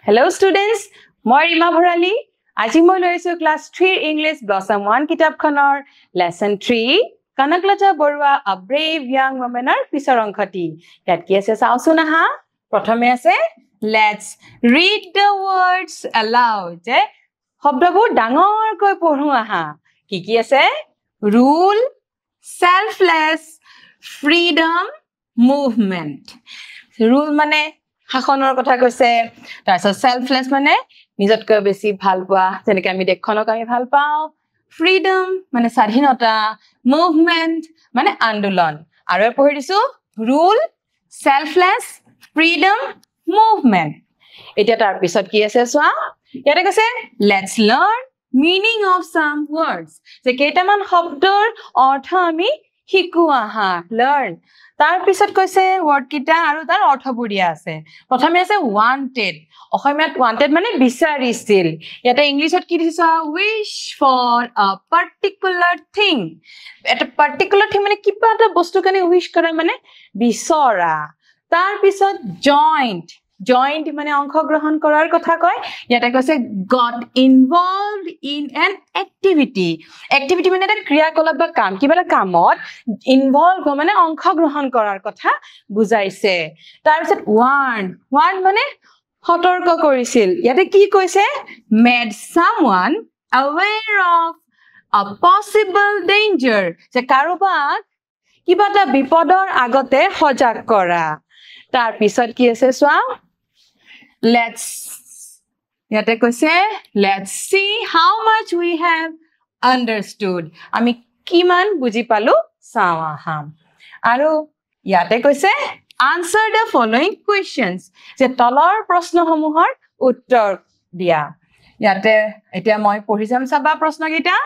Hello students, মই ৰিমা ভৰালী আজি মই লৈছো ক্লাছ 3 ইংলিছ ব্লসম 1 কিতাপখনৰ lesson 3 Kanaklata Barua a brave young womanৰ পিছৰ অংশটি ইয়াত কি আছে চাওচোন আহা প্ৰথমে আছে let's read the words aloud যে শব্দবোৰ ডাঙৰকৈ পঢ়ো আহা কি আছে rule selfless freedom movement rule মানে শাসনৰ কথা কৈছে তাৰছত সেলফলেস মানে নিজতকৈ বেছি ভাল পোৱা যেনেকৈ আমি দেখখনক আমি ভাল পাও ফ্ৰীডম মানে স্বাধীনতা মুভমেন্ট মানে আন্দোলন আৰু পঢ়ি দিছো ৰুল সেলফলেস ফ্ৰীডম মুভমেন্ট এটা তাৰ পিছত কি আছে চোৱা ইয়াতে কৈছে let's learn meaning of some words যে কেইটামান শব্দৰ অৰ্থ আমি শিকো আহা লাৰ্ন তাৰ পিছত কৈছে ওয়াৰ্ড কিটা আৰু তাৰ অৰ্থবোৰ দিয়া আছে প্ৰথমে আছে wanted অসমীয়াত wanted মানে বিচাৰিছিল ইয়াতে ইংলিছত কি দিছে wish for a particular thing এটা particular thing মানে কিবা এটা বস্তু কাৰণে wish কৰা মানে বিচৰা তাৰ পিছত joined মানে অংশগ্ৰহণ কৰাৰ কথা কয় ইয়াতে কৈছে got involved in an activity মানে এটা ক্ৰিয়াকলাপ বা কাম কিবা এটা কামত ইনভলভ মানে অংশগ্ৰহণ কৰাৰ কথা বুজাইছে তাৰ পিছত warn মানে সতৰ্ক কৰিছিল ইয়াতে কি কৈছে made someone aware of a possible danger যে কাৰোবাক কিবা এটা বিপদৰ আগতে সজাগ কৰা তাৰ পিছত কি আছে চোৱা let's see how much we have understood আমি কিমান বুজি পালো চাও আহাম আৰু ইয়াতে কৈছে answer the following questions যে তলৰ প্ৰশ্নসমূহৰ উত্তৰ দিয়া ইয়াতে এতিয়া মই পঢ়ি যাম চাবা প্ৰশ্নকেইটা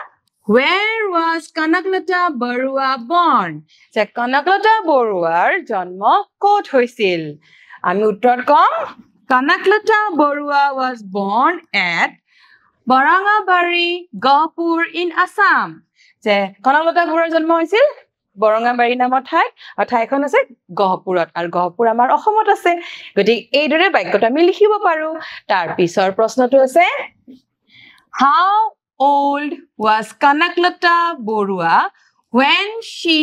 Where was Kanaklata Barua born? যে কনকলতা বৰুৱাৰ জন্ম ক'ত হৈছিল আমি উত্তৰ কম Kanaklata Barua was born at Barangabari, Gahpur in Assam. যে কনকলতা বৰুৱাৰ জন্ম হৈছিল বৰঙাবাৰী নামৰ ঠাইখন আছে গহপুৰত আৰু গহপুৰ আমাৰ অসমত আছে গতিকে এইদৰে বাক্যটো আমি লিখিব পাৰো তাৰ পিছৰ প্ৰশ্নটো আছে How old was Kanaklata Barua when she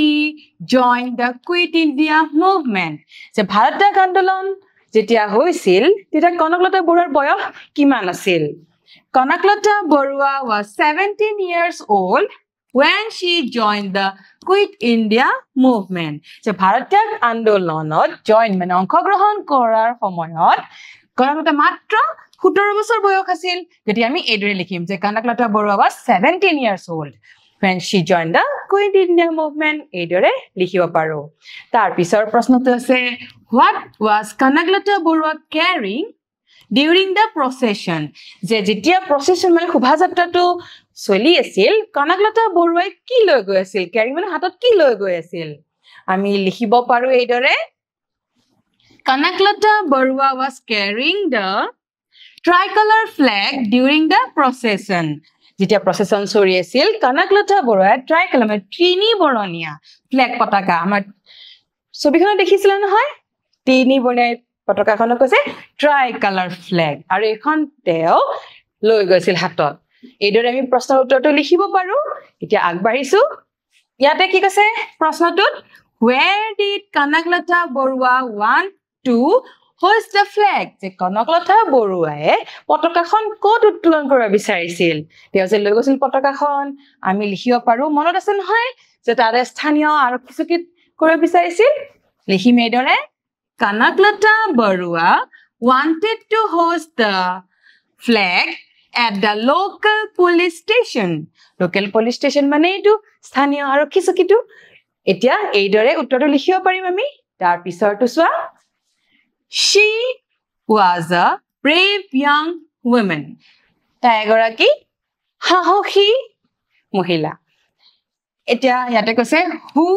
joined the Quit India movement? যে ভাৰত আন্দোলন যেতিয়া হৈছিল তেতিয়া কনকলতা বৰুৱাৰ বয়স কিমান আছিল Kanaklata Barua was 17 years old when she joined the Quit India movement. যে ভাৰত আন্দোলনত জয়েন মানে অংশগ্ৰহণ কৰাৰ সময়ত কনকলতা মাত্ৰ 17 বছৰ বয়স আছিল গতি আমি এইদৰে লিখিম যে Kanaklata Barua was 17 years old when she joined the Quit India movement এইদৰে লিখিব পাৰো তাৰ পিছৰ প্ৰশ্নটো আছে What was Kanaklata Barua carrying during the procession? যে যেতিয়া procession মানে শোভাযাত্ৰাটো চলি আছিল Kanaklata Barua কি লৈ গৈ আছিল carrying মানে হাতত কি লৈ গৈ আছিল আমি লিখিব পাৰো এইদৰে Kanaklata Barua was carrying the tricolor flag during the procession যেতিয়া procession চলি আছিল Kanaklata Barua tricolor মানে ত্ৰিনি বৰণীয়া flag পতাকা আমাৰ ছবিখনত দেখিছিল নহয় ত্ৰিনি বৰণীয়া পতাকাখনক কৈছে tricolor flag আৰু এখন তেও লৈ গৈছিল হাতত এইদৰে আমি প্ৰশ্নৰ উত্তৰটো লিখিব পাৰো এতিয়া আগবাঢ়িছো ইয়াতে কি কৈছে প্ৰশ্নটোত Where did Kanaklata Barua want to hoist the flag? যে কনকলতা বৰুৱায়ে পতাকাখন ক'ত উত্তোলন কৰিব বিচাৰিছিল তেওঁ যে লৈ গৈছিল পতাকাখন আমি লিখিব পাৰো মনত আছে নহয় যে তাৰে স্থানীয় আৰক্ষী চকীত কৰিব বিচাৰিছিল লিখিম এইদৰে Kanaklata Barua wanted to hoist the flag at the local police station. Local police station মানে এইটো স্থানীয় আৰক্ষী চকীটো এতিয়া এইদৰে উত্তৰটো লিখিব পাৰিম আমি তাৰ পিছৰটো চোৱা She was a brave young woman. তাই এগৰাকী সাহসী মহিলা এতিয়া ইয়াতে কৈছে Who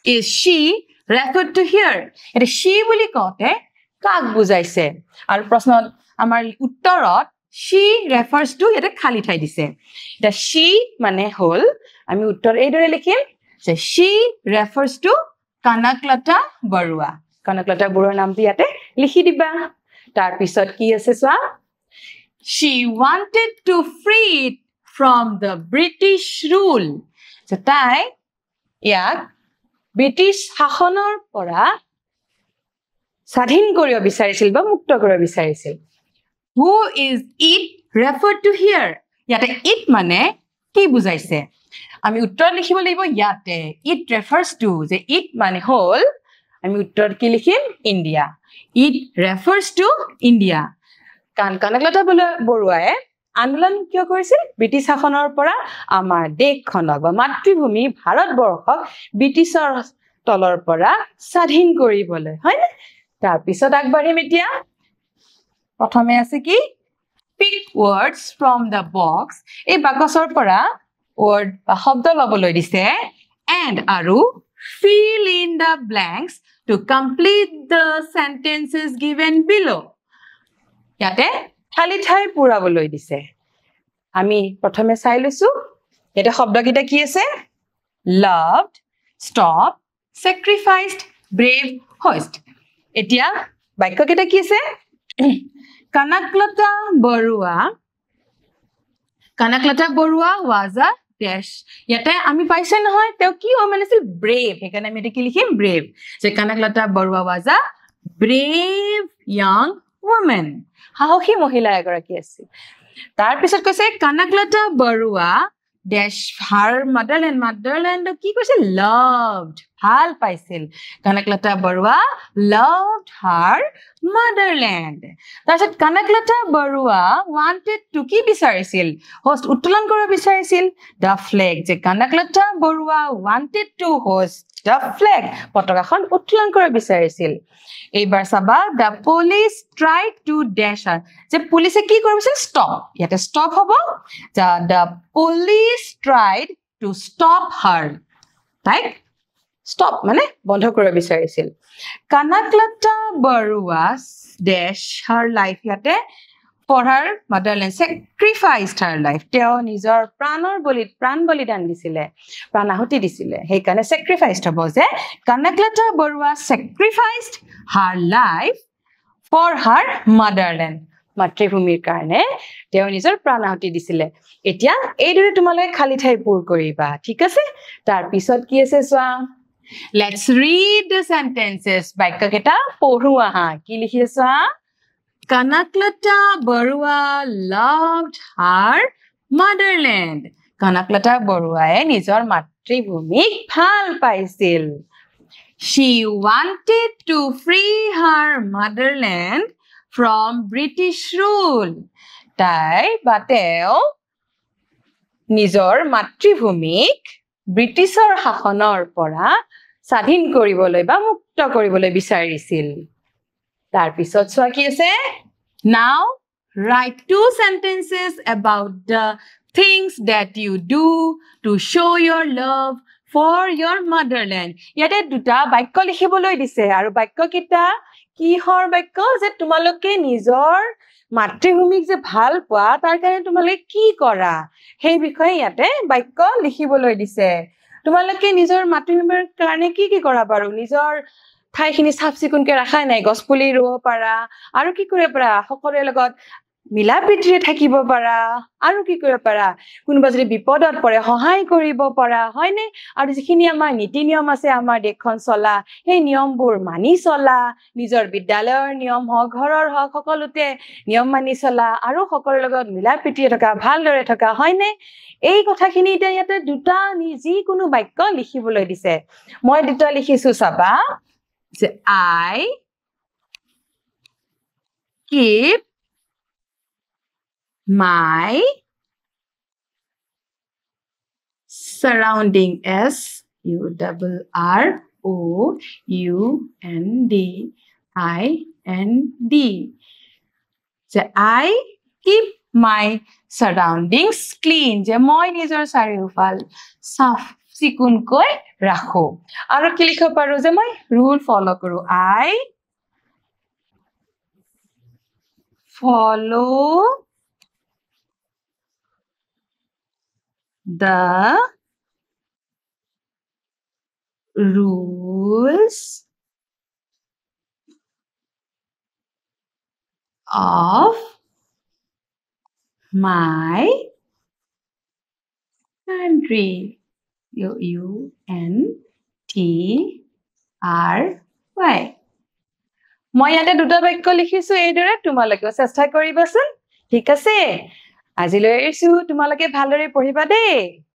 is she referred to here? এটা she বুলি কওঁতে কাক বুজাইছে আৰু প্ৰশ্নত আমাৰ উত্তৰত she refers to ইয়াতে খালি ঠাই দিছে এটা she মানে হল আমি উত্তৰ এইদৰে লিখিম যে she refers to Kanaklata Barua Kanaklata Baruaৰ নামটো ইয়াতে লিখি দিবা তাৰ পিছত কি আছে চোৱা she wanted to free it from the British rule যে তাই ইয়াক ব্ৰিটিছ শাসনৰ পৰা স্বাধীন কৰিব বিচাৰিছিল বা মুক্ত কৰিব বিচাৰিছিল who is it referred to here ইয়াতে it মানে কি বুজাইছে আমি উত্তৰ লিখিব লাগিব ইয়াতে it refers to যে it মানে হল আমি উত্তৰ কি লিখিম India it refers to India কানকলতা বৰুৱায়ে আন্দোলন কিয় কৰিছিল ব্ৰিটিছ শাসনৰ পৰা আমাৰ দেশখনক বা মাতৃভূমি ভাৰতবৰ্ষক ব্ৰিটিছৰ তলৰ পৰা স্বাধীন কৰিবলৈ হয় না তাৰ পিছত আগবাঢ়িম এতিয়া প্ৰথমে আছে কি pick words from the box এই বাকচৰ পৰা word বা শব্দ লবলৈ দিছে and আৰু fill in the blanks to complete the sentences given below ইয়াতে খালি ঠাই পূৰাবলৈ দিছে আমি প্ৰথমে চাই লৈছো এটা শব্দকিটা কি আছে loved stop sacrificed brave hoist এতিয়া বাক্যকিটা কি আছে কানকলতা বৰুৱা was a dash ইয়াতে আমি পাইছে নহয় তেও কি মানেছিল brave সেইকাৰণে আমি এটা কি লিখিম brave যে কানকলতা Barua was a brave young woman সাহসী মহিলা এগৰাকী আছিল তাৰ পিছত কৈছে কানকলতা বৰুৱা dash her motherland কি কৈছে loved ভাল পাইছিল কানকলতা বৰুৱা loved her motherland তাৰপিছত কানকলতা বৰুৱা wanted to কি বিচাৰিছিল host উত্তোলন কৰিব বিচাৰিছিল the flag যে কানকলতা Barua wanted to host the flag পতাকাখন উত্তোলন কৰিব বিচাৰিছিল এইবাৰ চাবা the police tried to dash her যে পুলিচে কি কৰিছিল stop ইয়াতে stop হ'ব the police tried to stop her right stop মানে বন্ধ কৰিব বিচাৰিছিল কানকলতা বৰুৱা dash her life ইয়াতে for her motherland sacrificed her life তেওঁ নিজৰ প্ৰাণ বলিদান দিছিলে প্ৰাণাহুতি দিছিলে সেইকাৰণে sacrificed হ'ব যে কানকলতা Barua sacrificed her life for her motherland মাতৃভূমিৰ কাৰণে তেওঁ নিজৰ প্ৰাণাহুতি দিছিলে এতিয়া এইদৰে তোমালৈ খালি ঠাই পূৰ কৰিবা ঠিক আছে তাৰ পিছত কি আছে চোৱা let's read the sentences বাক্যকেইটা পঢ়ো আহা কি লিখিছে চোৱা কানকলতা বৰুৱা loved her motherland কানকলতা বৰুৱায়ে নিজৰ মাতৃভূমিক ভাল পাইছিল she wanted to free her motherland from British rule তাই বা তেওঁ নিজৰ মাতৃভূমিক ব্ৰিটিছৰ শাসনৰ পৰা স্বাধীন কৰিবলৈ বা মুক্ত কৰিবলৈ বিচাৰিছিল তাৰ পিছত চোৱা কি আছে now write 2 sentences about the things that you do to show your love for your motherland ইয়াতে দুটা বাক্য লিখিবলৈ দিছে আৰু বাক্যকিটা কিহৰ বাক্য যে তোমালোকে নিজৰ মাতৃভূমিক যে ভাল পোৱা তাৰ কাৰণে তোমালোকে কি কৰা সেই বিষয়ে ইয়াতে বাক্য লিখিবলৈ দিছে তোমালোকে নিজৰ মাতৃভূমিৰ কাৰণে কি কৰা বাৰু নিজৰ ঠাইখিনি চাফচিকুনকে ৰাখা নাই গছপুলি ৰুব পাৰা আৰু কি কৰিব পাৰা সকলোৰে লগত মিলাপ্ৰীতিৰে থাকিব পাৰা আৰু কি কৰিব পাৰা কোনোবা যদি বিপদত পৰে সহায় কৰিব পাৰা হয়নে আৰু যিখিনি আমাৰ নীতি নিয়ম আছে আমাৰ দেশখন চলা সেই নিয়মবোৰ মানি চলা নিজৰ বিদ্যালয়ৰ নিয়ম হওক ঘৰৰ হওক সকলোতে নিয়ম মানি চলা আৰু সকলোৰে লগত মিলাপ্ৰীতিৰে থকা ভালদৰে থকা হয়নে এই কথাখিনি ইয়াতে দুটা যিকোনো বাক্য লিখিবলৈ দিছে মই দুটা লিখিছো চাবা যে I keep my surrounding SURROUNDING যে I keep my surroundings clean যে মই নিজৰ চাৰিওফাল সাফ চিকুনকৈ ৰাখো আৰু কি লিখিব পাৰো যে মই ৰুল ফলো কৰো I follow the rules of my country. UNTRY. মই ইয়াতে দুটা বাক্য লিখিছো এইদৰে তোমালোকে চেষ্টা কৰিবাচোন ঠিক আছে আজিলৈ এৰিছো তোমালোকে ভালদৰে পঢ়িবা দেই